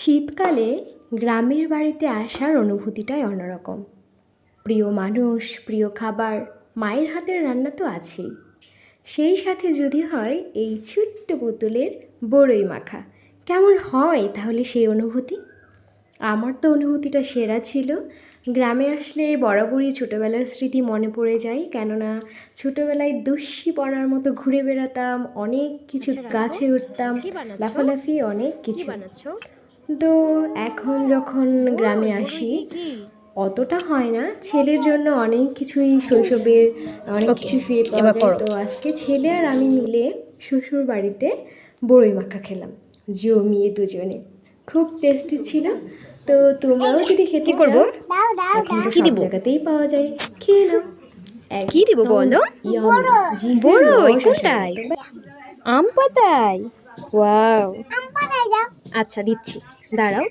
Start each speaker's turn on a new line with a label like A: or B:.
A: শীতকালে গ্রামের বাড়িতে আসার অনুভূতিটাই অন্যরকম। প্রিয় মানুষ, প্রিয় খাবার, মায়ের হাতের রান্না তো আছেই। সেই সাথে যদি হয় এই ছোট্ট পুতুলের বড়ই মাখা, কেমন হয় তাহলে সেই অনুভূতি? আমার তো অনুভূতিটা সেরা ছিল। গ্রামে আসলে বরাবরই ছোটোবেলার স্মৃতি মনে পড়ে যায়, কেননা ছোটোবেলায় দুষ্টিপনার মতো ঘুরে বেড়াতাম, অনেক কিছু গাছে উঠতাম, লাফালাফি অনেক কিছু। তো এখন যখন গ্রামে আসি অতটা হয় না, ছেলের জন্য অনেক কিছুই শৈশবের অনেক কিছু ফিরে পাওয়া যায়। তো আজকে ছেলে আর আমি মিলে শ্বশুর বাড়িতে বড়ই মাখা খেলাম জমিয়ে দুজনে, খুব টেস্টি ছিল। তো তোমরাও যদি খেতে চাও এখন তো সব জায়গাতেই পাওয়া যায়, খেয়ে নাও।
B: কি দিব বলো? বড়ই কোনটায়? আম পাতায়? ওয়াও, আচ্ছা দিচ্ছি, দাঁড়াও।